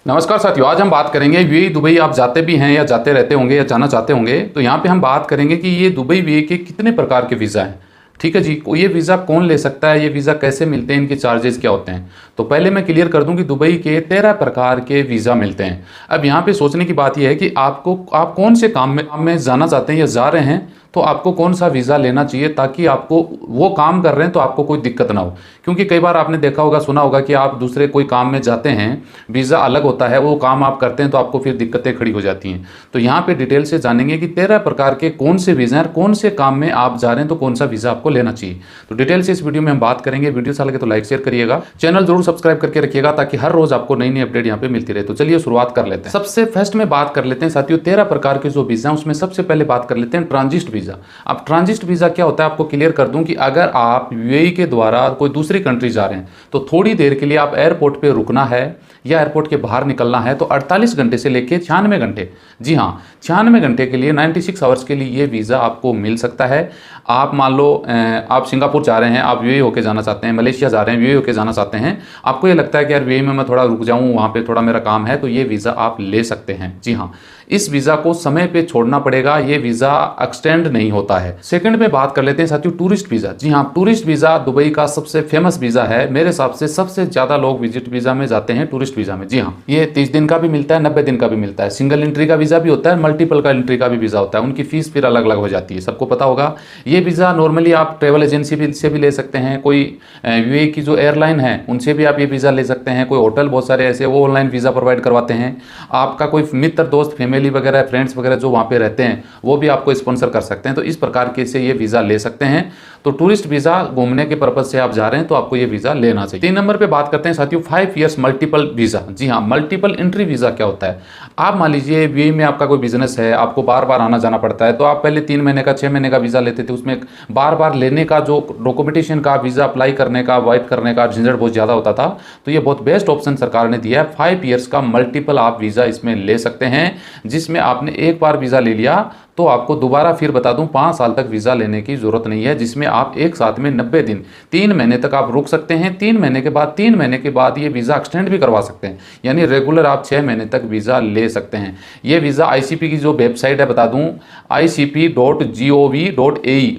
नमस्कार साथियों, आज हम बात करेंगे यूएई दुबई। आप जाते भी हैं या जाते रहते होंगे या जाना चाहते होंगे, तो यहाँ पे हम बात करेंगे कि ये दुबई यूएई के कितने प्रकार के वीज़ा हैं। ठीक है जी, ये वीज़ा कौन ले सकता है, ये वीज़ा कैसे मिलते हैं, इनके चार्जेस क्या होते हैं। तो पहले मैं क्लियर कर दूं कि दुबई के 13 प्रकार के वीज़ा मिलते हैं। अब यहाँ पे सोचने की बात यह है कि आप कौन से काम में जाना चाहते हैं या जा रहे हैं, तो आपको कौन सा वीज़ा लेना चाहिए ताकि आपको वो काम कर रहे हैं तो आपको कोई दिक्कत ना हो। क्योंकि कई बार आपने देखा होगा, सुना होगा कि आप दूसरे कोई काम में जाते हैं, वीज़ा अलग होता है, वो काम आप करते हैं तो आपको फिर दिक्कतें खड़ी हो जाती हैं। तो यहाँ पे डिटेल से जानेंगे कि 13 प्रकार के कौन से वीज़ा हैं, कौन से काम में आप जा रहे हैं तो कौन सा वीज़ा आपको लेना चाहिए। तो डिटेल से इस वीडियो में हम बात करेंगे। वीडियो अच्छा लगे तो लाइक शेयर करिएगा, चैनल जरूर सब्सक्राइब करके रखिएगा ताकि हर रोज आपको नई नई अपडेट यहाँ पे मिलती रहे। तो चलिए शुरुआत कर लेते हैं। सबसे फर्स्ट में बात कर लेते हैं साथियों 13 प्रकार के जो वीज़ा हैं, उसमें सबसे पहले बात कर लेते हैं ट्रांजिट वीज़ा। अब ट्रांजिट वीज़ा क्या होता है आपको क्लियर कर दूं कि अगर आप यूएई के द्वारा कोई दूसरी कंट्री जा रहे हैं तो थोड़ी देर के लिए आप एयरपोर्ट पे रुकना है या एयरपोर्ट के बाहर निकलना है, तो 48 घंटे से लेकर 96 घंटे, जी हाँ 96 घंटे के लिए, 96 आवर्स के लिए ये वीज़ा आपको मिल सकता है। आप मान लो आप सिंगापुर जा रहे हैं, आप यूएई होके जाना चाहते हैं, मलेशिया जा रहे हैं, यूएई होके जाना चाहते हैं, आपको ये लगता है कि यार यूएई में मैं थोड़ा रुक जाऊँ, वहाँ पे थोड़ा मेरा काम है, तो ये वीज़ा आप ले सकते हैं। जी हाँ, इस वीज़ा को समय पे छोड़ना पड़ेगा, ये वीज़ा एक्सटेंड नहीं होता है। सेकंड में बात कर लेते हैं साथियों टूरिस्ट वीज़ा। जी हाँ, टूरिस्ट वीज़ा दुबई का सबसे फेमस वीज़ा है। मेरे हिसाब से सबसे ज़्यादा लोग विजिट वीज़ा में जाते हैं, टूरिस्ट वीज़ा में। जी हाँ, ये 30 दिन का भी मिलता है, 90 दिन का भी मिलता है, सिंगल एंट्री का वीज़ा भी होता है, मल्टीपल का एंट्री का भी वीज़ा होता है। उनकी फीस फिर अलग अलग हो जाती है, सबको पता होगा। ये वीज़ा नॉर्मली आप ट्रेवल एजेंसी से भी ले सकते हैं, कोई यूएई की जो एयरलाइन है उनसे भी आप ये वीज़ा ले सकते हैं, कोई होटल बहुत सारे ऐसे वो ऑनलाइन वीज़ा प्रोवाइड करवाते हैं। आपका कोई मित्र दोस्त फैमिली वगैरह फ्रेंड्स वगैरह जो वहाँ पे रहते हैं वो भी आपको स्पॉन्सर कर सकते हैं, तो इस प्रकार के से ये वीज़ा ले सकते हैं। तो टूरिस्ट वीज़ा घूमने के पर्पज से आप जा रहे हैं तो आपको ये वीज़ा लेना चाहिए। 3 नंबर पे बात करते हैं साथियों 5 ईयर्स मल्टीपल वीज़ा। जी हाँ, मल्टीपल एंट्री वीज़ा क्या होता है। आप मान लीजिए यूएई में आपका कोई बिजनेस है, आपको बार बार आना जाना पड़ता है, तो आप पहले 3 महीने का 6 महीने का वीज़ा लेते थे, उसमें बार बार लेने का जो डॉक्यूमेंटेशन का वीज़ा अप्लाई करने का वाइट करने का झंझट बहुत ज़्यादा होता था। तो ये बहुत बेस्ट ऑप्शन सरकार ने दिया है, 5 ईयर्स का मल्टीपल आप वीज़ा इसमें ले सकते हैं, जिसमें आपने एक बार वीज़ा ले लिया तो आपको दोबारा फिर बता दूं 5 साल तक वीज़ा लेने की ज़रूरत नहीं है, जिसमें आप एक साथ में 90 दिन 3 महीने तक आप रुक सकते हैं। 3 महीने के बाद ये वीज़ा एक्सटेंड भी करवा सकते हैं, यानी रेगुलर आप 6 महीने तक वीज़ा ले सकते हैं। ये वीज़ा आईसीपी की जो वेबसाइट है बता दूं icp.gov.ae,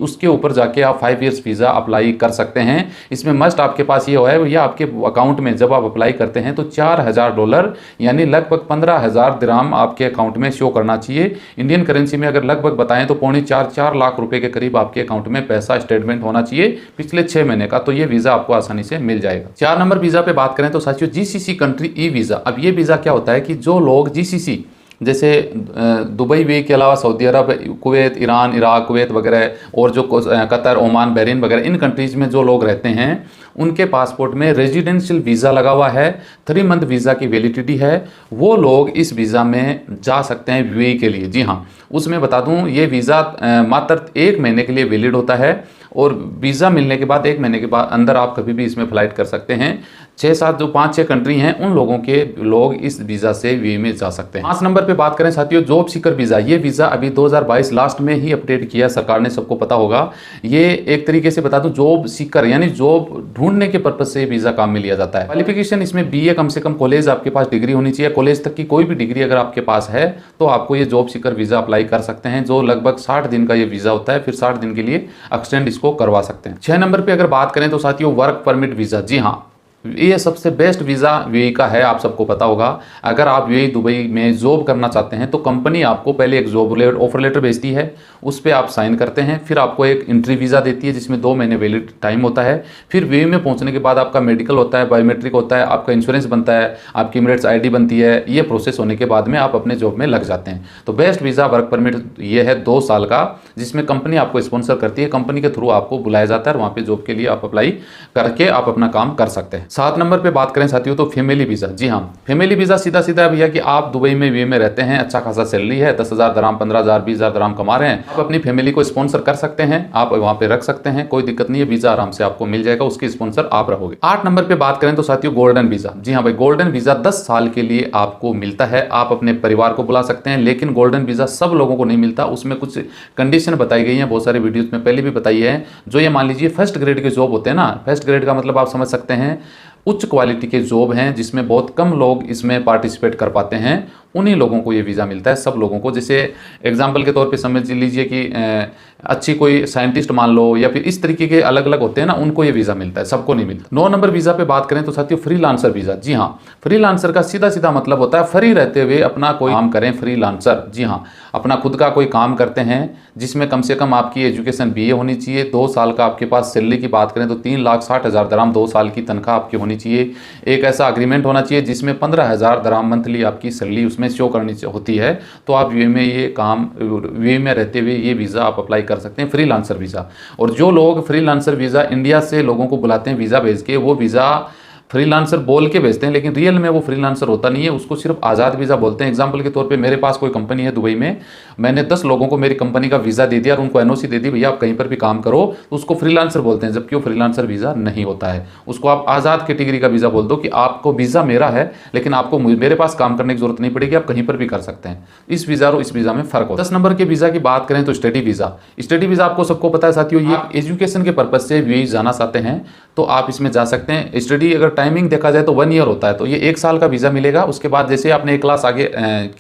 उसके ऊपर जाके आप 5 ईयर्स वीज़ा अप्लाई कर सकते हैं। इसमें मस्ट आपके पास ये है भैया, आपके अकाउंट में जब आप अप्लाई करते हैं तो $4000 यानी लगभग 15,000 दिरहम आपके अकाउंट में शो करना चाहिए। इंडियन करेंसी में अगर लगभग बताएं तो 4.25 लाख रुपए के करीब आपके अकाउंट में पैसा स्टेटमेंट होना चाहिए पिछले 6 महीने का, तो ये वीज़ा आपको आसानी से मिल जाएगा। 4 नंबर वीज़ा पे बात करें तो साथियों जीसीसी कंट्री ई वीज़ा। अब ये वीज़ा क्या होता है कि जो लोग जीसीसी जैसे दुबई वे के अलावा सऊदी अरब, कुवैत, ईरान, इराक, कुवैत वगैरह और जो कतर, ओमान, बहरीन वगैरह इन कंट्रीज़ में जो लोग रहते हैं उनके पासपोर्ट में रेजिडेंशियल वीज़ा लगा हुआ है, 3 मंथ वीज़ा की वैलिडिटी है, वो लोग इस वीज़ा में जा सकते हैं यूएई के लिए। जी हाँ, उसमें बता दूं ये वीज़ा मात्र 1 महीने के लिए वैलिड होता है और वीज़ा मिलने के बाद 1 महीने के बाद अंदर आप कभी भी इसमें फ्लाइट कर सकते हैं। 6-7 जो 5-6 कंट्री हैं उन लोगों के लोग इस वीज़ा से यूएई में जा सकते हैं। 5 नंबर पे बात करें साथियों जॉब सीकर वीज़ा। ये वीज़ा अभी 2022 लास्ट में ही अपडेट किया सरकार ने, सबको पता होगा। ये एक तरीके से बता दूं जॉब सीकर यानी जॉब ढूंढने के पर्पज से वीज़ा काम में लिया जाता है। क्वालिफिकेशन इसमें बीए कम से कम कॉलेज आपके पास डिग्री होनी चाहिए, कॉलेज तक की कोई भी डिग्री अगर आपके पास है तो आपको ये जॉब सीकर वीज़ा अप्लाई कर सकते हैं, जो लगभग 60 दिन का ये वीज़ा होता है, फिर 60 दिन के लिए एक्सटेंड इसको करवा सकते हैं। 6 नंबर पे अगर बात करें तो साथियों वर्क परमिट वीज़ा। जी हाँ, ये सबसे बेस्ट वीज़ा यूएई का है, आप सबको पता होगा। अगर आप यूएई दुबई में जॉब करना चाहते हैं तो कंपनी आपको पहले एक जॉब ऑफर लेटर भेजती है, उस पर आप साइन करते हैं, फिर आपको एक एंट्री वीज़ा देती है जिसमें 2 महीने वैलिड टाइम होता है। फिर यूएई में पहुंचने के बाद आपका मेडिकल होता है, बायोमेट्रिक होता है, आपका इंश्योरेंस बनता है, आपकी इमिरेट्स आईडी बनती है। ये प्रोसेस होने के बाद में आप अपने जॉब में लग जाते हैं। तो बेस्ट वीज़ा वर्क परमिट ये है 2 साल का, जिसमें कंपनी आपको स्पॉन्सर करती है, कंपनी के थ्रू आपको बुलाया जाता है और वहाँ पर जॉब के लिए आप अप्लाई करके आप अपना काम कर सकते हैं। 7 नंबर पे बात करें साथियों तो फैमिली वीज़ा। जी हाँ, फैमिली वीज़ा सीधा सीधा भैया कि आप दुबई में यूएई में रहते हैं, अच्छा खासा सैलरी है, 10,000 दिरहम, 15,000, 20,000 दिरहम कमा रहे हैं, आप अपनी फैमिली को स्पॉन्सर कर सकते हैं, आप वहाँ पे रख सकते हैं, कोई दिक्कत नहीं है, वीज़ा आराम से आपको मिल जाएगा, उसकी स्पॉन्सर आप रहोगे। 8 नंबर पे बात करें तो साथियों गोल्डन वीज़ा। जी हाँ भाई, गोल्डन वीज़ा 10 साल के लिए आपको मिलता है, आप अपने परिवार को बुला सकते हैं, लेकिन गोल्डन वीज़ा सब लोगों को नहीं मिलता, उसमें कुछ कंडीशन बताई गई हैं, बहुत सारे वीडियोज़ में पहले भी बताई है। जो ये मान लीजिए फर्स्ट ग्रेड के जॉब होते हैं ना, फर्स्ट ग्रेड का मतलब आप समझ सकते हैं उच्च क्वालिटी के जॉब हैं जिसमें बहुत कम लोग इसमें पार्टिसिपेट कर पाते हैं, उन्हीं लोगों को ये वीज़ा मिलता है, सब लोगों को। जैसे एग्जाम्पल के तौर पे समझ लीजिए कि अच्छी कोई साइंटिस्ट मान लो, या फिर इस तरीके के अलग अलग होते हैं ना, उनको ये वीज़ा मिलता है, सबको नहीं मिलता। 9 नंबर वीज़ा पे बात करें तो साथियों फ्रीलांसर वीज़ा। जी हाँ, फ्रीलांसर का सीधा सीधा मतलब होता है फ्री रहते हुए अपना कोई काम करें, फ्रीलांसर। जी हाँ, अपना खुद का कोई काम करते हैं जिसमें कम से कम आपकी एजुकेशन BA होनी चाहिए, 2 साल का आपके पास सैलरी की बात करें तो 3,60,000 दराम 2 साल की तनख्वाह आपकी होनी चाहिए। एक ऐसा अग्रीमेंट होना चाहिए जिसमें 15,000 दराम मंथली आपकी सैलरी उसमें शो करनी होती है, तो आप यूएई में ये काम यूएई में रहते हुए ये वीज़ा आप अप्लाई कर सकते हैं, फ्रीलांसर वीज़ा। और जो लोग फ्रीलांसर वीज़ा इंडिया से लोगों को बुलाते हैं वीज़ा भेज के, वो वीज़ा फ्रीलांसर बोल के भेजते हैं, लेकिन रियल में वो फ्रीलांसर होता नहीं है, उसको सिर्फ आज़ाद वीज़ा बोलते हैं। एग्जांपल के तौर पे मेरे पास कोई कंपनी है दुबई में, मैंने 10 लोगों को मेरी कंपनी का वीज़ा दे दिया और उनको NOC दे दी, भैया आप कहीं पर भी काम करो, तो उसको फ्रीलांसर बोलते हैं, जबकि वो फ्रीलांसर वीज़ा नहीं होता है। उसको आप आज़ाद कैटेगरी का वीज़ा बोल दो कि आपको वीज़ा मेरा है, लेकिन आपको मेरे पास काम करने की जरूरत नहीं पड़ेगी, आप कहीं पर भी कर सकते हैं। इस वीज़ा और इस वीज़ा में फ़र्क होता है। 10 नंबर के वीज़ा की बात करें तो स्टडी वीज़ा। स्टडी वीज़ा आपको सबको पता है साथियों, ये एजुकेशन के पर्पज से यूएई जाना चाहते हैं तो आप इसमें जा सकते हैं। स्टडी अगर टाइमिंग देखा जाए तो 1 ईयर होता है, तो ये 1 साल का वीज़ा मिलेगा। उसके बाद जैसे आपने 1 क्लास आगे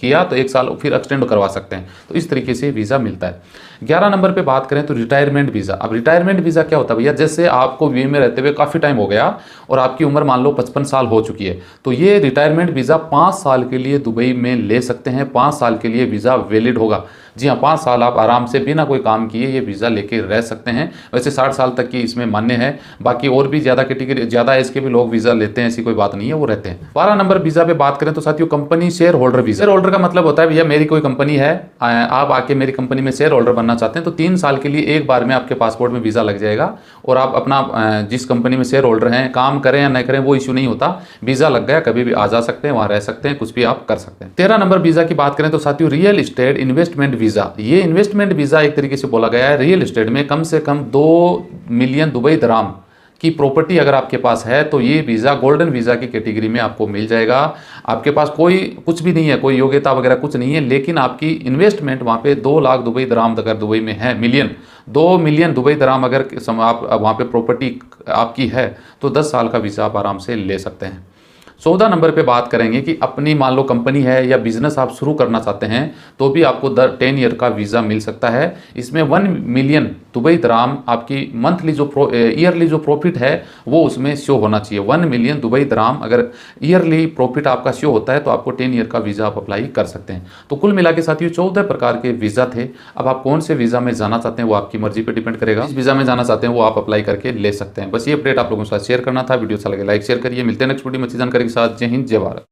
किया तो 1 साल फिर एक्सटेंड करवा सकते हैं, तो इस तरीके से वीज़ा मिलता है। 11 नंबर पे बात करें तो रिटायरमेंट वीज़ा। अब रिटायरमेंट वीज़ा क्या होता है भैया, जैसे आपको यूएई में रहते हुए काफ़ी टाइम हो गया और आपकी उम्र मान लो 55 साल हो चुकी है, तो ये रिटायरमेंट वीज़ा 5 साल के लिए दुबई में ले सकते हैं। 5 साल के लिए वीज़ा वैलिड होगा। जी हाँ, 5 साल आप आराम से बिना कोई काम किए ये वीज़ा लेके रह सकते हैं। वैसे 60 साल तक की इसमें मान्य है, बाकी और भी ज़्यादा कैटेगरी ज़्यादा एज के भी लोग वीज़ा लेते हैं, ऐसी कोई बात नहीं है, वो रहते हैं। 12 नंबर वीज़ा पे बात करें तो साथियों company share holder visa. Share holder का मतलब होता है भैया मेरी कोई कंपनी है, आप आके मेरी कंपनी में शेयर होल्डर बनना चाहते हैं, तो 3 साल के लिए एक बार में आपके पासपोर्ट में वीज़ा लग जाएगा और आप अपना जिस कंपनी में शेयर होल्डर हैं, काम करें या नहीं करें वो इशू नहीं होता, वीज़ा लग गया, कभी भी आ जा सकते हैं, वहाँ रह सकते हैं, कुछ भी आप कर सकते हैं। 13 नंबर वीज़ा की बात करें तो साथियों रियल एस्टेट इन्वेस्टमेंट वीज़ा। ये इन्वेस्टमेंट वीज़ा एक तरीके से बोला गया है, रियल एस्टेट में कम से कम 2 मिलियन दुबई दराम की प्रॉपर्टी अगर आपके पास है तो ये वीज़ा गोल्डन वीज़ा की कैटेगरी में आपको मिल जाएगा। आपके पास कोई कुछ भी नहीं है, कोई योग्यता वगैरह कुछ नहीं है, लेकिन आपकी इन्वेस्टमेंट वहाँ पे 2 लाख दुबई दराम अगर दुबई में है, 2 मिलियन दुबई दराम अगर आप वहाँ पे प्रॉपर्टी आपकी है तो 10 साल का वीज़ा आप आराम से ले सकते हैं। 14 नंबर पे बात करेंगे कि अपनी मान लो कंपनी है या बिजनेस आप शुरू करना चाहते हैं तो भी आपको 10 ईयर का वीज़ा मिल सकता है। इसमें 1 मिलियन दुबई दराम आपकी मंथली जो ईयरली जो प्रॉफिट है वो उसमें शो होना चाहिए। 1 मिलियन दुबई दराम अगर ईयरली प्रॉफिट आपका शो होता है तो आपको 10 ईयर का वीज़ा आप अप्लाई कर सकते हैं। तो कुल मिला के साथियों 14 प्रकार के वीज़ा थे। अब आप कौन से वीज़ा में जाना चाहते हैं वो आपकी मर्जी पर डिपेंड करेगा। जिस वीज़ा में जाना चाहते हैं वो आप अप्लाई करके ले सकते हैं। बस ये अपडेट आप लोगों के साथ शेयर करना था। वीडियो अच्छा लगे लाइक शेयर करिए। मिलते हैं नेक्स्ट वीडियो में अच्छी जानकारी के साथ। जय हिंद, जय भारत।